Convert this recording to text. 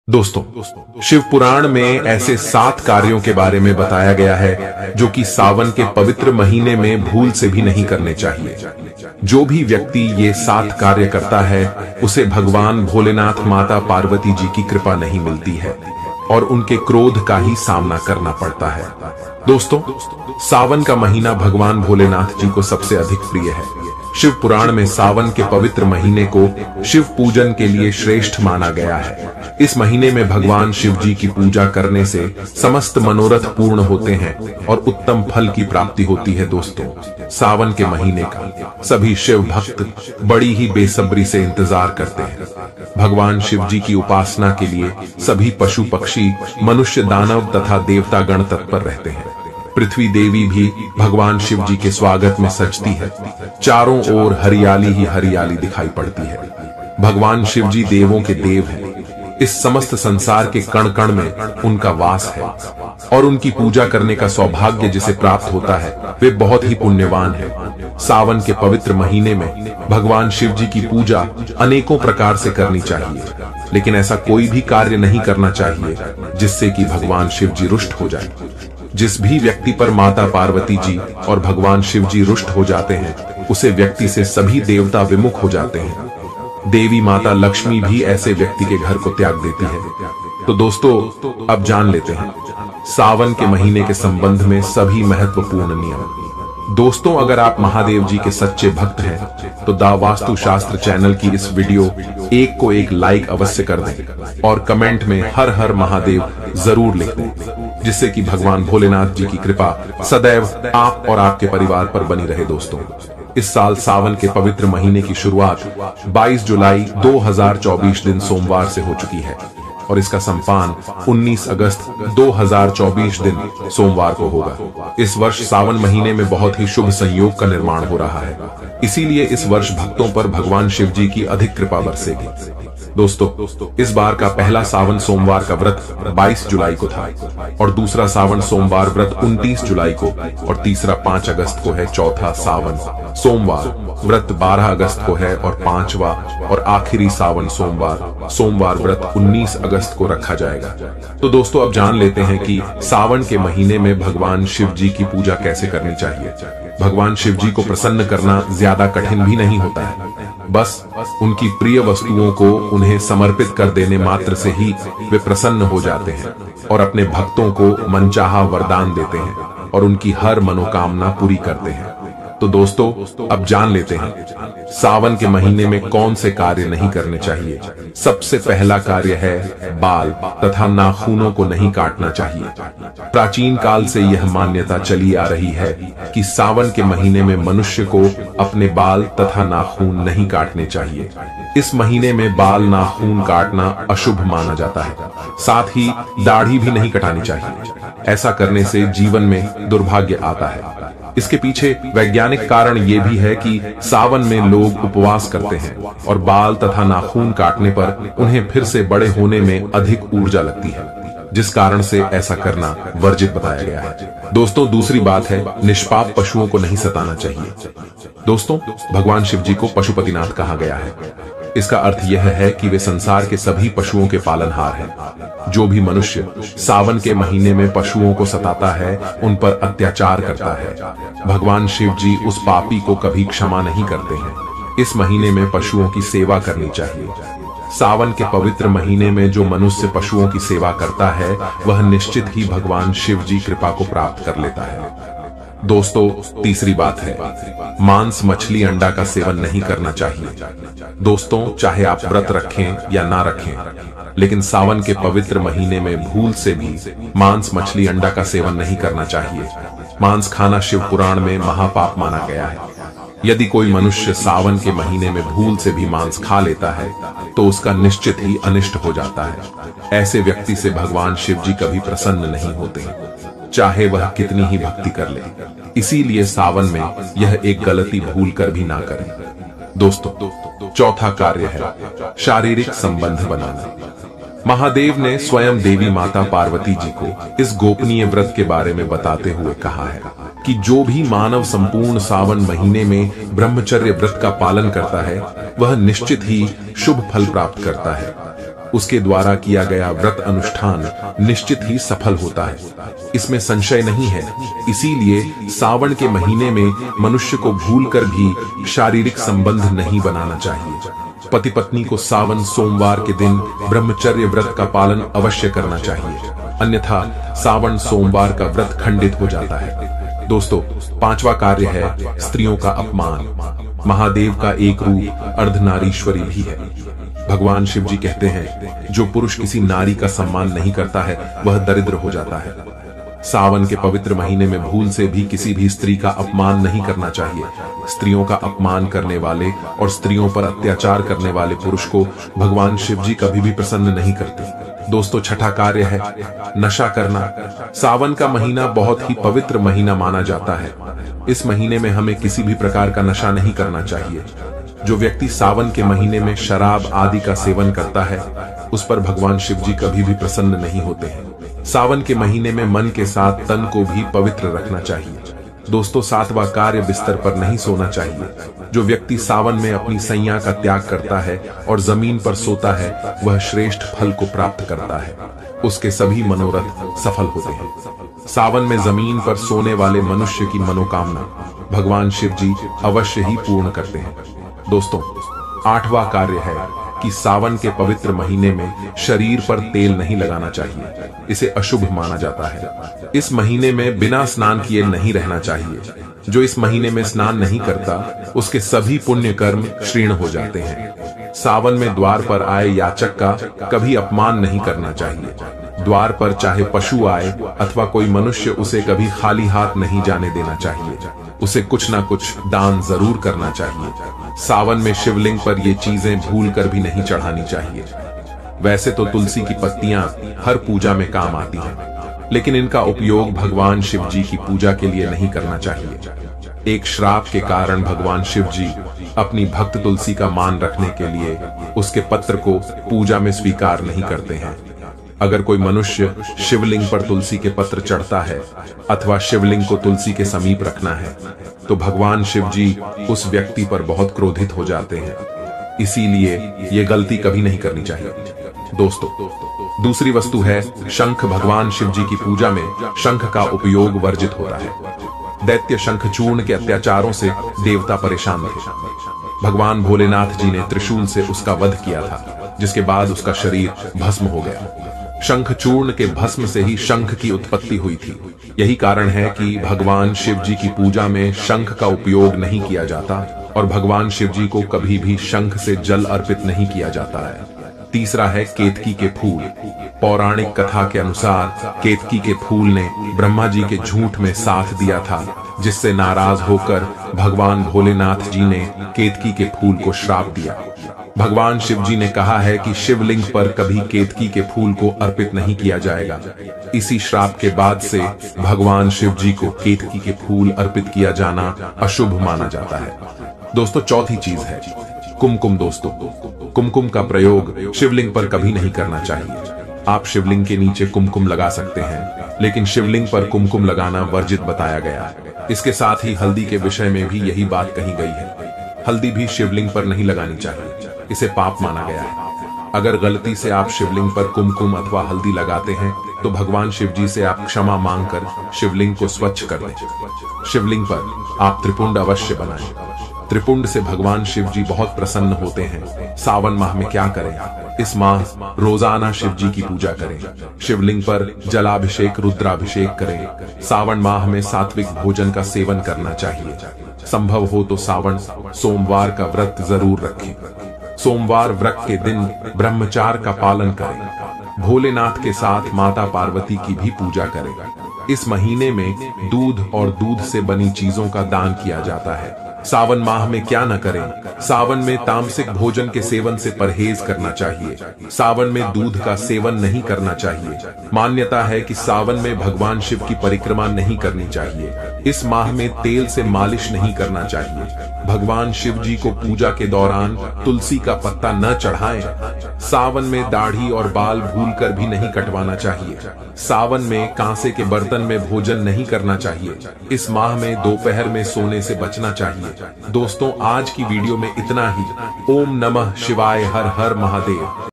दोस्तों, शिव पुराण में ऐसे 7 कार्यों के बारे में बताया गया है जो कि सावन के पवित्र महीने में भूल से भी नहीं करने चाहिए। जो भी व्यक्ति ये 7 कार्य करता है उसे भगवान भोलेनाथ माता पार्वती जी की कृपा नहीं मिलती है और उनके क्रोध का ही सामना करना पड़ता है। दोस्तों, सावन का महीना भगवान भोलेनाथ जी को सबसे अधिक प्रिय है। शिव पुराण में सावन के पवित्र महीने को शिव पूजन के लिए श्रेष्ठ माना गया है। इस महीने में भगवान शिव जी की पूजा करने से समस्त मनोरथ पूर्ण होते हैं और उत्तम फल की प्राप्ति होती है। दोस्तों, सावन के महीने का सभी शिव भक्त बड़ी ही बेसब्री से इंतजार करते हैं। भगवान शिव जी की उपासना के लिए सभी पशु पक्षी, मनुष्य, दानव तथा देवता गण तत्पर रहते हैं। पृथ्वी देवी भी भगवान शिव जी के स्वागत में सजती है। चारों ओर हरियाली ही हरियाली दिखाई पड़ती है। भगवान शिव जी देवों के देव हैं। इस समस्त संसार के कण कण में उनका वास है और उनकी पूजा करने का सौभाग्य जिसे प्राप्त होता है वे बहुत ही पुण्यवान है। सावन के पवित्र महीने में भगवान शिव जी की पूजा अनेकों प्रकार से करनी चाहिए, लेकिन ऐसा कोई भी कार्य नहीं करना चाहिए जिससे कि भगवान शिव जी रुष्ट हो जाए। जिस भी व्यक्ति पर माता पार्वती जी और भगवान शिव जी रुष्ट हो जाते हैं उसे व्यक्ति से सभी देवता विमुख हो जाते हैं। देवी माता लक्ष्मी भी ऐसे व्यक्ति के घर को त्याग देती है। तो दोस्तों, अब जान लेते हैं सावन के महीने के संबंध में सभी महत्वपूर्ण नियम। दोस्तों, अगर आप महादेव जी के सच्चे भक्त हैं तो दा वास्तु शास्त्र चैनल की इस वीडियो को एक लाइक अवश्य कर दें और कमेंट में हर हर महादेव जरूर लिख दें, जिससे कि भगवान भोलेनाथ जी की कृपा सदैव आप और आपके परिवार पर बनी रहे। दोस्तों, इस साल सावन के पवित्र महीने की शुरुआत 22 जुलाई 2024 दिन सोमवार से हो चुकी है और इसका संपान 19 अगस्त 2024 दिन सोमवार को होगा। इस वर्ष सावन महीने में बहुत ही शुभ संयोग का निर्माण हो रहा है, इसीलिए इस वर्ष भक्तों पर भगवान शिव जी की अधिक कृपा बरसेगी। दोस्तों, इस बार का पहला सावन सोमवार का व्रत 22 जुलाई को था और दूसरा सावन सोमवार व्रत 29 जुलाई को और तीसरा 5 अगस्त को है। चौथा सावन सोमवार व्रत 12 अगस्त को है और 5वां और आखिरी सावन सोमवार व्रत 19 अगस्त को रखा जाएगा। तो दोस्तों, अब जान लेते हैं कि सावन के महीने में भगवान शिव जी की पूजा कैसे करनी चाहिए। भगवान शिव जी को प्रसन्न करना ज्यादा कठिन भी नहीं होता है। बस उनकी प्रिय वस्तुओं को उन्हें समर्पित कर देने मात्र से ही वे प्रसन्न हो जाते हैं और अपने भक्तों को मनचाहा वरदान देते हैं और उनकी हर मनोकामना पूरी करते हैं। तो दोस्तों, अब जान लेते हैं सावन के महीने में कौन से कार्य नहीं करने चाहिए। सबसे पहला कार्य है बाल तथा नाखूनों को नहीं काटना चाहिए। प्राचीन काल से यह मान्यता चली आ रही है कि सावन के महीने में मनुष्य को अपने बाल तथा नाखून नहीं काटने चाहिए। इस महीने में बाल नाखून काटना अशुभ माना जाता है। साथ ही दाढ़ी भी नहीं कटानी चाहिए। ऐसा करने से जीवन में दुर्भाग्य आता है। इसके पीछे वैज्ञानिक कारण ये भी है कि सावन में लोग उपवास करते हैं और बाल तथा नाखून काटने पर उन्हें फिर से बड़े होने में अधिक ऊर्जा लगती है, जिस कारण से ऐसा करना वर्जित बताया गया है। दोस्तों, दूसरी बात है निष्पाप पशुओं को नहीं सताना चाहिए। दोस्तों, भगवान शिव जी को पशुपतिनाथ कहा गया है। इसका अर्थ यह है कि वे संसार के सभी पशुओं के पालनहार हैं। जो भी मनुष्य सावन के महीने में पशुओं को सताता है, उन पर अत्याचार करता है, भगवान शिव जी उस पापी को कभी क्षमा नहीं करते हैं। इस महीने में पशुओं की सेवा करनी चाहिए। सावन के पवित्र महीने में जो मनुष्य पशुओं की सेवा करता है वह निश्चित ही भगवान शिव जी कृपा को प्राप्त कर लेता है। दोस्तों, तीसरी बात है मांस, मछली, अंडा का सेवन नहीं करना चाहिए। दोस्तों, चाहे आप व्रत रखें या ना रखें, लेकिन सावन के पवित्र महीने में भूल से भी मांस, मछली, अंडा का सेवन नहीं करना चाहिए। मांस खाना शिव पुराण में महापाप माना गया है। यदि कोई मनुष्य सावन के महीने में भूल से भी मांस खा लेता है तो उसका निश्चित ही अनिष्ट हो जाता है। ऐसे व्यक्ति से भगवान शिव जी कभी प्रसन्न नहीं होते, चाहे वह कितनी ही भक्ति कर ले। इसीलिए सावन में यह एक गलती भूल कर भी ना करें। दोस्तों, चौथा कार्य है शारीरिक संबंध बनाना। महादेव ने स्वयं देवी माता पार्वती जी को इस गोपनीय व्रत के बारे में बताते हुए कहा है कि जो भी मानव संपूर्ण सावन महीने में ब्रह्मचर्य व्रत का पालन करता है वह निश्चित ही शुभ फल प्राप्त करता है। उसके द्वारा किया गया व्रत अनुष्ठान निश्चित ही सफल होता है, इसमें संशय नहीं है। इसीलिए सावन के महीने में मनुष्य को भूलकर भी शारीरिक संबंध नहीं बनाना चाहिए। पति पत्नी को सावन सोमवार के दिन ब्रह्मचर्य व्रत का पालन अवश्य करना चाहिए, अन्यथा सावन सोमवार का व्रत खंडित हो जाता है। दोस्तों, पांचवा कार्य है स्त्रियों का अपमान। महादेव का एक रूप अर्धनारीश्वरी भी है। भगवान शिव जी कहते हैं, जो पुरुष किसी नारी का सम्मान नहीं करता है वह दरिद्र हो जाता है। सावन के पवित्र महीने में भूल से भी किसी भी स्त्री का अपमान नहीं करना चाहिए। स्त्रियों का अपमान करने वाले और स्त्रियों पर अत्याचार करने वाले पुरुष को भगवान शिव जी कभी भी प्रसन्न नहीं करते। दोस्तों, छठा कार्य है नशा करना। सावन का महीना बहुत ही पवित्र महीना माना जाता है। इस महीने में हमें किसी भी प्रकार का नशा नहीं करना चाहिए। जो व्यक्ति सावन के महीने में शराब आदि का सेवन करता है उस पर भगवान शिव जी कभी भी प्रसन्न नहीं होते हैं। सावन के महीने में मन के साथ तन को भी पवित्र रखना चाहिए। दोस्तों, सातवां कार्य बिस्तर पर नहीं सोना चाहिए। जो व्यक्ति सावन में अपनी सैया का त्याग करता है और जमीन पर सोता है वह श्रेष्ठ फल को प्राप्त करता है, उसके सभी मनोरथ सफल होते हैं। सावन में जमीन पर सोने वाले मनुष्य की मनोकामना भगवान शिव जी अवश्य ही पूर्ण करते हैं। दोस्तों, आठवां कार्य है कि सावन के पवित्र महीने में शरीर पर तेल नहीं लगाना चाहिए, इसे अशुभ माना जाता है। इस महीने में बिना स्नान किए नहीं रहना चाहिए। जो इस महीने में स्नान नहीं करता उसके सभी पुण्य कर्म क्षीण हो जाते हैं। सावन में द्वार पर आए याचक का कभी अपमान नहीं करना चाहिए। द्वार पर चाहे पशु आए अथवा कोई मनुष्य उसे कभी खाली हाथ नहीं जाने देना चाहिए। उसे कुछ ना कुछ दान जरूर करना चाहिए। सावन में शिवलिंग पर ये चीजें भूल कर भी नहीं चढ़ानी चाहिए। वैसे तो तुलसी की पत्तियां हर पूजा में काम आती हैं, लेकिन इनका उपयोग भगवान शिव जी की पूजा के लिए नहीं करना चाहिए। एक श्राप के कारण भगवान शिव जी अपनी भक्त तुलसी का मान रखने के लिए उसके पत्र को पूजा में स्वीकार नहीं करते हैं। अगर कोई मनुष्य शिवलिंग पर तुलसी के पत्र चढ़ता है अथवा शिवलिंग को तुलसी के समीप रखना है तो भगवान शिव जी उस व्यक्ति पर बहुत क्रोधित हो जाते हैं। इसीलिए ये गलती कभी नहीं करनी चाहिए। दोस्तों, दूसरी वस्तु है शंख। भगवान शिव जी की पूजा में शंख का उपयोग वर्जित होता है। दैत्य शंखचूर्ण के अत्याचारों से देवता परेशान थे। भगवान भोलेनाथ जी ने त्रिशूल से उसका वध किया था, जिसके बाद उसका शरीर भस्म हो गया। शंखचूर्ण के भस्म से ही शंख की उत्पत्ति हुई थी। यही कारण है कि भगवान शिव जी की पूजा में शंख का उपयोग नहीं किया जाता और भगवान शिव जी को कभी भी शंख से जल अर्पित नहीं किया जाता है। तीसरा है केतकी के फूल। पौराणिक कथा के अनुसार केतकी के फूल ने ब्रह्मा जी के झूठ में साथ दिया था, जिससे नाराज होकर भगवान भोलेनाथ जी ने केतकी के फूल को श्राप दिया। भगवान शिव जी ने कहा है कि शिवलिंग पर कभी केतकी के फूल को अर्पित नहीं किया जाएगा। इसी श्राप के बाद से भगवान शिव जी को केतकी के फूल अर्पित किया जाना अशुभ माना जाता है। दोस्तों, चौथी चीज है कुमकुम। दोस्तों, कुमकुम का प्रयोग शिवलिंग पर कभी नहीं करना चाहिए। आप शिवलिंग के नीचे कुमकुम लगा सकते हैं, लेकिन शिवलिंग पर कुमकुम लगाना वर्जित बताया गया है। इसके साथ ही हल्दी के विषय में भी यही बात कही गई है। हल्दी भी शिवलिंग पर नहीं लगानी चाहिए, इसे पाप माना गया है। अगर गलती से आप शिवलिंग पर कुमकुम अथवा हल्दी लगाते हैं तो भगवान शिव जी से आप क्षमा मांगकर शिवलिंग को स्वच्छ कर दें। शिवलिंग पर आप त्रिपुंड अवश्य बनाएं। त्रिपुंड से भगवान शिव जी बहुत प्रसन्न होते हैं। सावन माह में क्या करें? इस माह रोजाना शिव जी की पूजा करें। शिवलिंग पर जलाभिषेक, रुद्राभिषेक करें। सावन माह में सात्विक भोजन का सेवन करना चाहिए। संभव हो तो सावन सोमवार का व्रत जरूर रखें। सोमवार व्रत के दिन ब्रह्मचार्य का पालन करें। भोलेनाथ के साथ माता पार्वती की भी पूजा करें। इस महीने में दूध और दूध से बनी चीजों का दान किया जाता है। सावन माह में क्या न करें? सावन में तामसिक भोजन के सेवन से परहेज करना चाहिए। सावन में दूध का सेवन नहीं करना चाहिए। मान्यता है कि सावन में भगवान शिव की परिक्रमा नहीं करनी चाहिए। इस माह में तेल से मालिश नहीं करना चाहिए। भगवान शिव जी को पूजा के दौरान तुलसी का पत्ता न चढ़ाएं। सावन में दाढ़ी और बाल भूलकर भी नहीं कटवाना चाहिए। सावन में कांसे के बर्तन में भोजन नहीं करना चाहिए। इस माह में दोपहर में सोने से बचना चाहिए। दोस्तों, आज की वीडियो में इतना ही। ओम नमः शिवाय। हर हर महादेव।